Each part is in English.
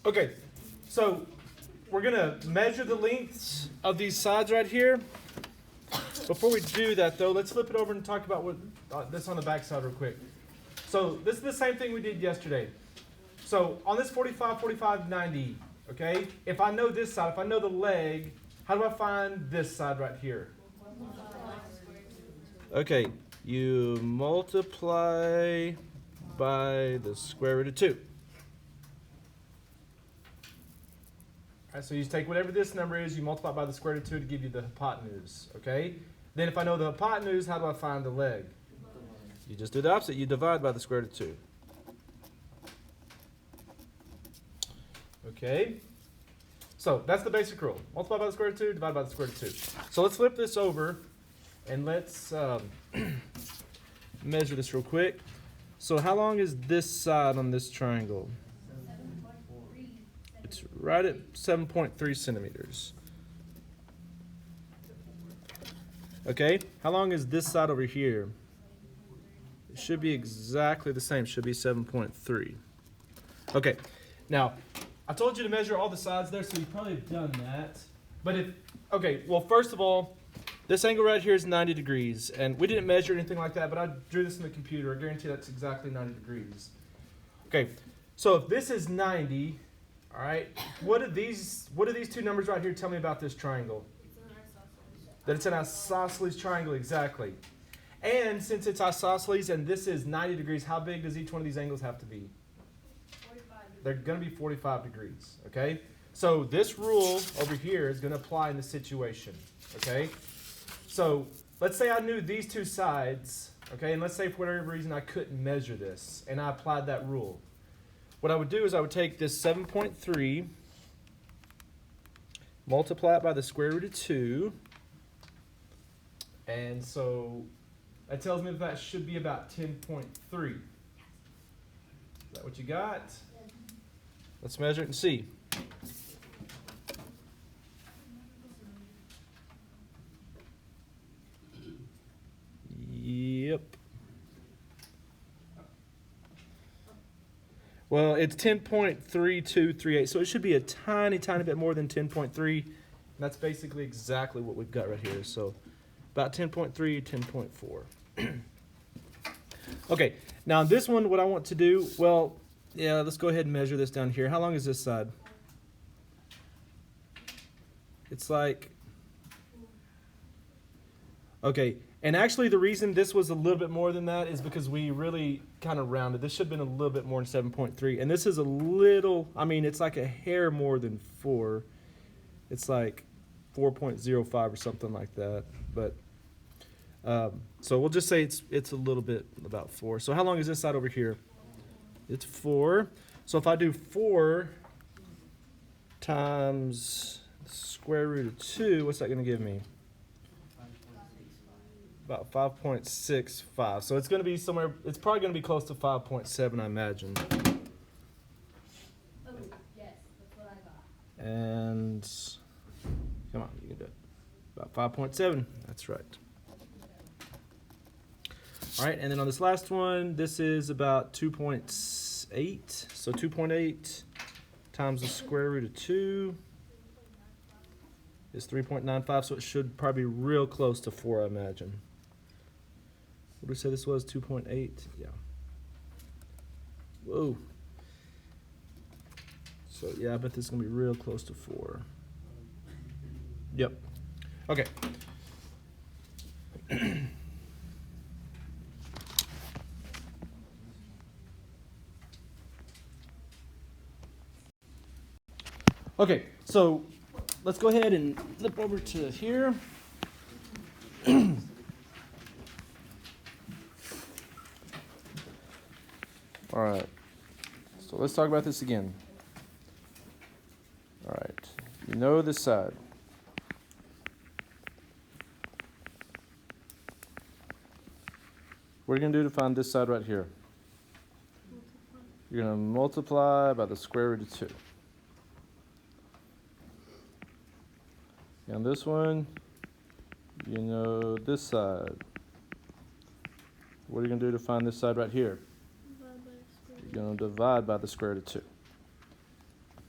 Okay, so we're going to measure the lengths of these sides right here. Before we do that, though, let's flip it over and talk about what this on the back side real quick. So this is the same thing we did yesterday. So on this 45, 45, 90, okay, if I know this side, if I know the leg, how do I find this side right here? Okay, you multiply by the square root of 2. All right, so you take whatever this number is, you multiply by the square root of 2 to give you the hypotenuse, okay? Then if I know the hypotenuse, how do I find the leg? You just do the opposite. You divide by the square root of 2. Okay? So that's the basic rule. Multiply by the square root of 2, divide by the square root of 2. So let's flip this over and let's measure this real quick. So how long is this side on this triangle? 7.3. It's right at 7.3 centimeters. Okay, how long is this side over here? It should be exactly the same. It should be 7.3. Okay, now I told you to measure all the sides there, so you probably have done that. But okay, well, first of all, this angle right here is 90 degrees, and we didn't measure anything like that, but I drew this in the computer. I guarantee that's exactly 90 degrees. Okay, so if this is 90, all right, what do these two numbers right here tell me about this triangle? That it's an isosceles triangle, exactly. And since it's isosceles and this is 90 degrees, how big does each one of these angles have to be? 45 degrees. They're going to be 45 degrees, okay? So this rule over here is going to apply in this situation, okay? So let's say I knew these two sides, okay? And let's say for whatever reason I couldn't measure this, and I applied that rule. What I would do is I would take this 7.3, multiply it by the square root of 2, and so that tells me that should be about 10.3. Is that what you got? Let's measure it and see. Yep. Well, it's 10.3238, so it should be a tiny, tiny bit more than 10.3. And that's basically exactly what we've got right here. So about 10.3, 10.4. Okay, now this one, what I want to do, well, yeah, let's go ahead and measure this down here. How long is this side? It's like, okay, and actually the reason this was a little bit more than that is because we really kind of rounded. This should have been a little bit more than 7.3, and this is a little, I mean, it's like a hair more than 4. It's like 4.05 or something like that, but so we'll just say it's a little bit about 4. So how long is this side over here? It's 4. So if I do 4 times the square root of 2, what's that going to give me? About 5.65. So it's going to be somewhere, it's probably going to be close to 5.7, I imagine. Oh, yes, that's what I got. And come on, you can do it. About 5.7. That's right. All right, and then on this last one, this is about 2.8. So 2.8 times the square root of 2 is 3.95. So it should probably be real close to 4, I imagine. What did we say this was? 2.8? Yeah. Whoa. So yeah, I bet this is going to be real close to 4. Yep. Okay. Okay, so let's go ahead and flip over to here. All right, so let's talk about this again. All right, you know this side. What are you going to do to find this side right here? You're going to multiply by the square root of 2. And this one, you know this side. What are you going to do to find this side right here? You're going to divide by the square root of 2.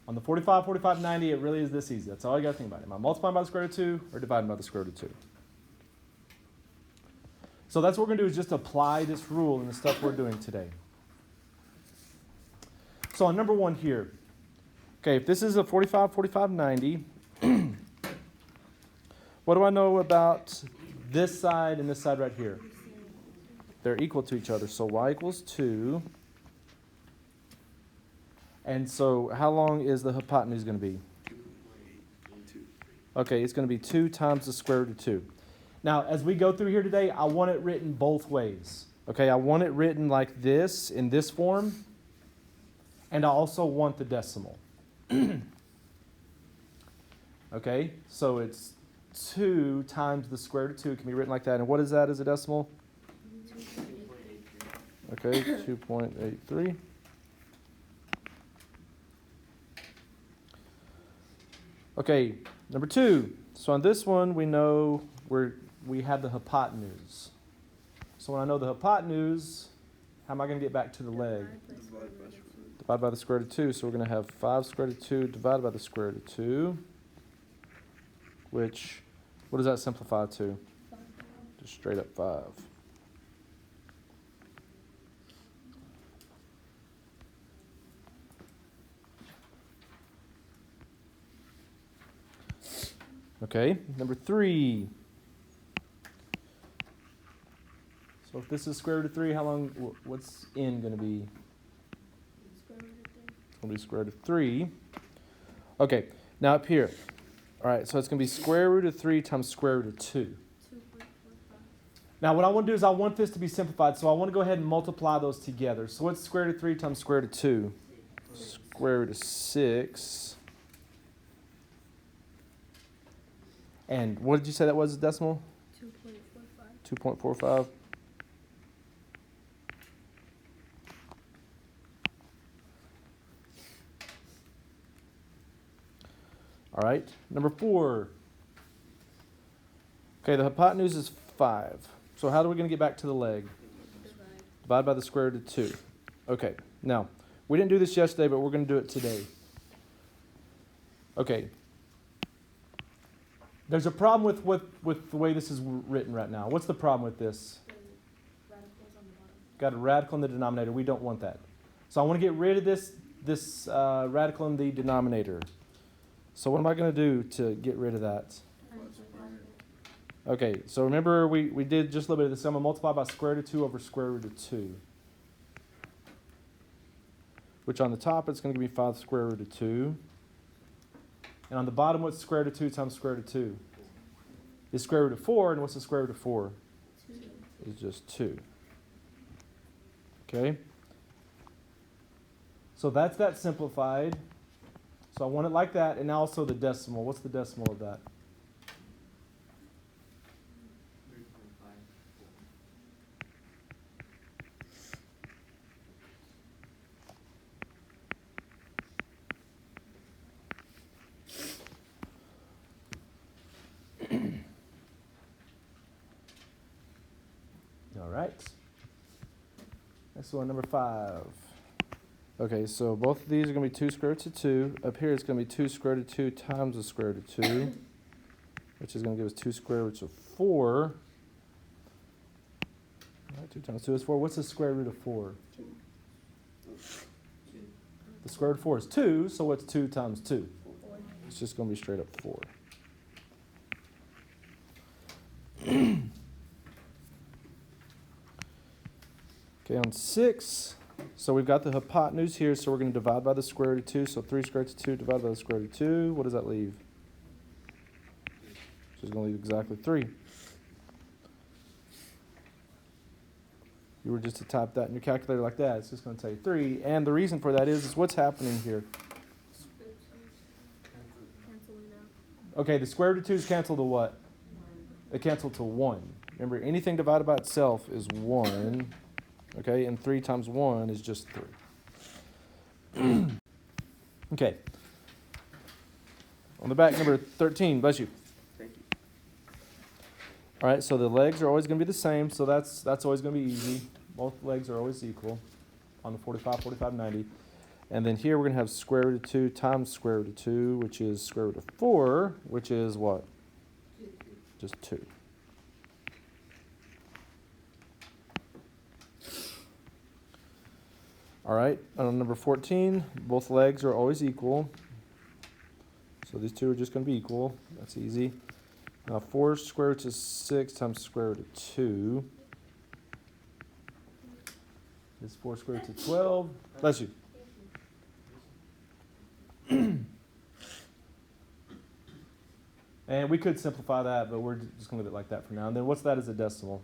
On the 45, 45, 90, it really is this easy. That's all you got to think about. Am I multiplying by the square root of 2 or dividing by the square root of 2? So that's what we're going to do is just apply this rule in the stuff we're doing today. So on number 1 here, okay, if this is a 45, 45, 90, what do I know about this side and this side right here? They're equal to each other. So y equals 2. And so how long is the hypotenuse going to be? Okay, it's going to be 2 times the square root of 2. Now, as we go through here today, I want it written both ways. Okay, I want it written like this, in this form. And I also want the decimal. Okay, so it's 2 times the square root of 2. It can be written like that. And what is that as a decimal? Okay, 2.83. Okay, number 2. So on this one, we know we have the hypotenuse. So when I know the hypotenuse, how am I going to get back to the leg? Divide by the square root of 2. So we're going to have 5 square root of 2 divided by the square root of 2, which, what does that simplify to? Just straight up 5. Okay, number 3. So if this is square root of 3, how long, what's n going to be? It's going to be square root of 3. Okay, now up here. All right, so it's going to be square root of 3 times square root of 2. Now what I want to do is I want this to be simplified, so I want to go ahead and multiply those together. So what's square root of 3 times square root of 2? Square root of 6. And what did you say that was, decimal? 2.45. 2.45. All right, number 4. Okay, the hypotenuse is 5. So how are we going to get back to the leg? Divide by the square root of 2. Okay, now, we didn't do this yesterday, but we're going to do it today. Okay. There's a problem with the way this is written right now. What's the problem with this? Got a radical in the denominator. We don't want that. So I want to get rid of this radical in the denominator. So what am I going to do to get rid of that? Okay, so remember we did just a little bit of this. I'm going to multiply by square root of 2 over square root of 2. Which on the top, it's going to give me 5 square root of 2. And on the bottom, what's square root of 2 times square root of 2? Is square root of 4, and what's the square root of 4? 2. It's just 2. Okay? So that's that simplified. So I want it like that, and now also the decimal. What's the decimal of that? All right. Next one, number 5. Okay, so both of these are going to be 2 square roots of 2. Up here it's going to be 2 square root of 2 times the square root of 2, which is going to give us 2 square roots of 4. All right, 2 times 2 is 4. What's the square root of 4? 2. The square root of 4 is 2, so what's 2 times 2? 4. It's just going to be straight up 4. Okay, on 6, so we've got the hypotenuse here, so we're going to divide by the square root of 2. So 3 square root of 2 divided by the square root of 2. What does that leave? So it's going to leave exactly 3. You were just to type that in your calculator like that, it's just going to tell you 3. And the reason for that is what's happening here? Okay, the square root of 2 is canceled to what? They cancel to 1. Remember, anything divided by itself is 1. Okay, and 3 times 1 is just 3. Okay. On the back, number 13. Bless you. Thank you. All right, so the legs are always going to be the same, so that's always going to be easy. Both legs are always equal on the 45, 45, 90. And then here we're going to have square root of 2 times square root of 2, which is square root of 4, which is what? Just 2. All right, on number 14, both legs are always equal. So these two are just going to be equal. That's easy. Now 4 square root of 6 times square root of 2 is 4 square root of 12. Bless you. And we could simplify that, but we're just going to leave it like that for now. And then what's that as a decimal?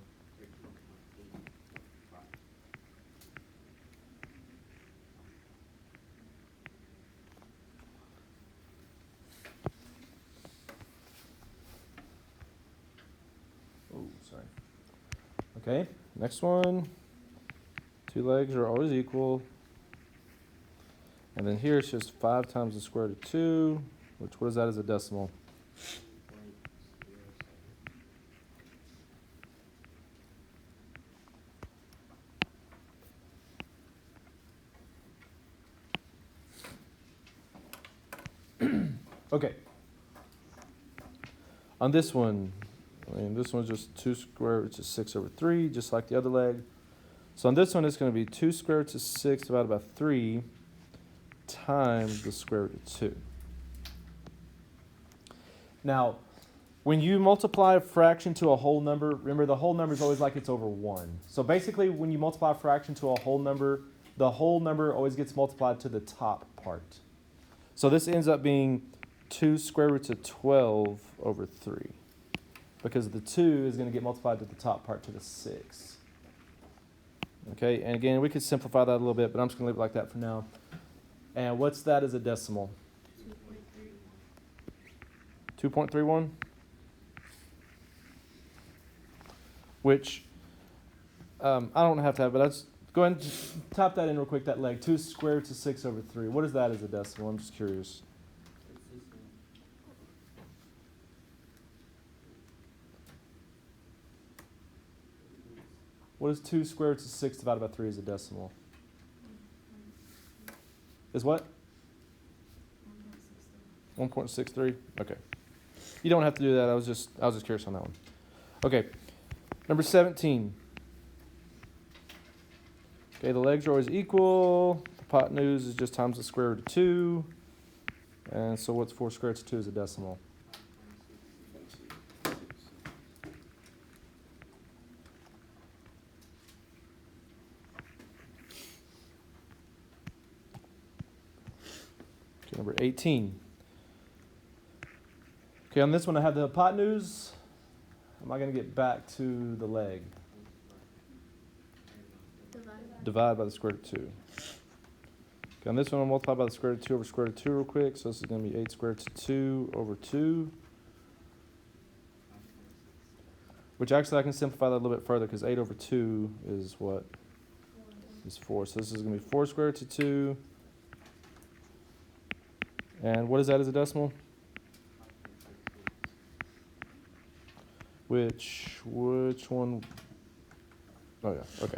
Oh, sorry. Okay, next one. 2 legs are always equal. And then here it's just 5 times the square root of 2, which what is that as a decimal? Okay. On this one, this one's just 2 square roots of 6 over 3, just like the other leg. So on this one, it's going to be 2 square roots of 6 divided by 3 times the square root of 2. Now, when you multiply a fraction to a whole number, remember the whole number is always like it's over 1. So basically, when you multiply a fraction to a whole number, the whole number always gets multiplied to the top part. So this ends up being 2 square roots of 12 over 3. Because the 2 is going to get multiplied to the top part to the 6. Okay, and again, we could simplify that a little bit, but I'm just going to leave it like that for now. And what's that as a decimal? 2.31? Which, I don't have to have, but I just go ahead and just type that in real quick, that leg. 2 square roots of 6 over 3. What is that as a decimal? I'm just curious. What is 2 square roots of 6 divided by 3 as a decimal? Is what? 1.63. Okay. You don't have to do that. I was just curious on that one. Okay. Number 17. Okay, the legs are always equal. The hypotenuse is just times the square root of 2. And so what's 4 square roots of 2 as a decimal? Okay, number 18. Okay, on this one I have the hypotenuse. Am I going to get back to the leg? Divide by the square root of 2. Okay, on this one I'll multiply by the square root of 2 over square root of 2 real quick. So this is going to be 8 square root of 2 over 2. Which actually I can simplify that a little bit further because 8 over 2 is what? Is 4. So this is going to be 4 square root of 2. And what is that as a decimal? Which one? Oh yeah, okay.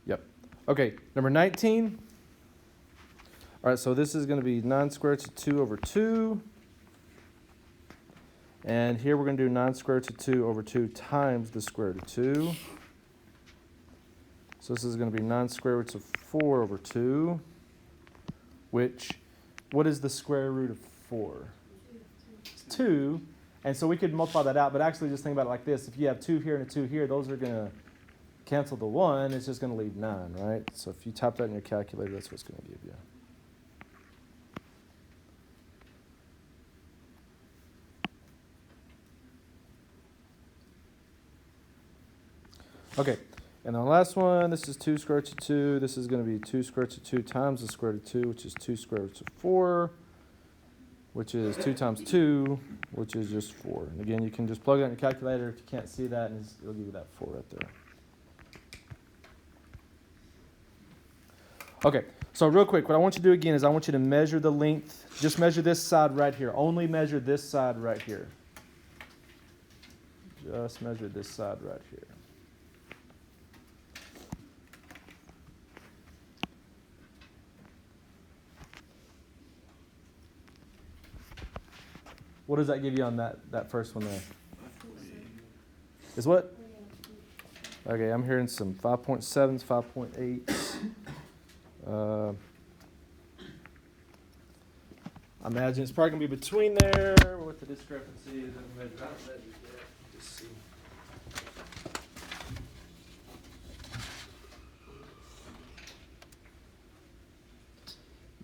Yep. Okay, number 19. All right, so this is going to be 9 square roots of 2 over 2. And here we're going to do 9 square roots of 2 over 2 times the square root of 2. So this is going to be 9 square roots of 4 over 2, which, what is the square root of 4? It's 2. And so we could multiply that out, but actually just think about it like this. If you have 2 here and a 2 here, those are going to cancel the 1. It's just going to leave 9, right? So if you type that in your calculator, that's what it's going to give you. Okay, and the last one, this is 2 square roots of 2. This is going to be 2 square roots of 2 times the square root of 2, which is 2 square roots of 4, which is 2 times 2, which is just 4. And again, you can just plug that in your calculator if you can't see that, and it'll give you that 4 right there. Okay, So real quick, what I want you to do again is I want you to measure the length. Just measure this side right here. Only measure this side right here. Just measure this side right here. What does that give you on that first one there? Is what? Okay, I'm hearing some 5.7s, 5.8s. I imagine it's probably going to be between there with the discrepancy. It doesn't measure. I don't measure yet. Just see.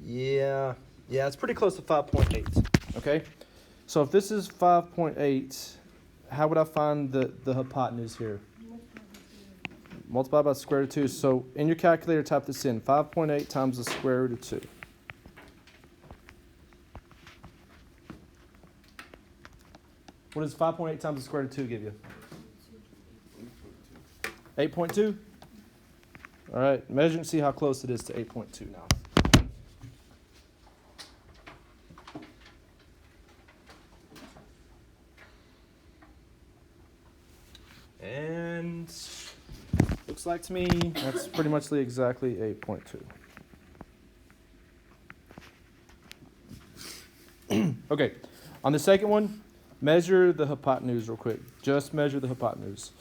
Yeah, it's pretty close to 5.8. Okay, so if this is 5.8, how would I find the hypotenuse here? Multiply by the square root of 2. So in your calculator, type this in. 5.8 times the square root of 2. What does 5.8 times the square root of 2 give you? 8.2? All right, measure and see how close it is to 8.2 now. And looks like to me that's pretty much exactly 8.2. Okay, on the second one, measure the hypotenuse real quick. Just measure the hypotenuse.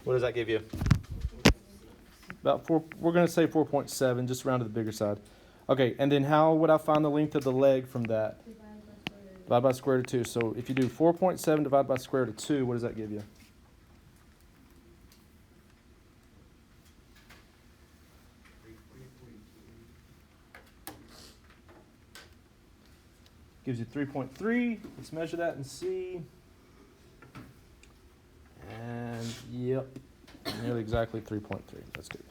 What does that give you? About 4. We're going to say 4.7, just round to the bigger side. Okay, and then how would I find the length of the leg from that? Divide by square root of 2. So if you do 4.7 divided by square root of 2, what does that give you? Gives you 3.3. Let's measure that and see. And yep, nearly exactly 3.3. That's good.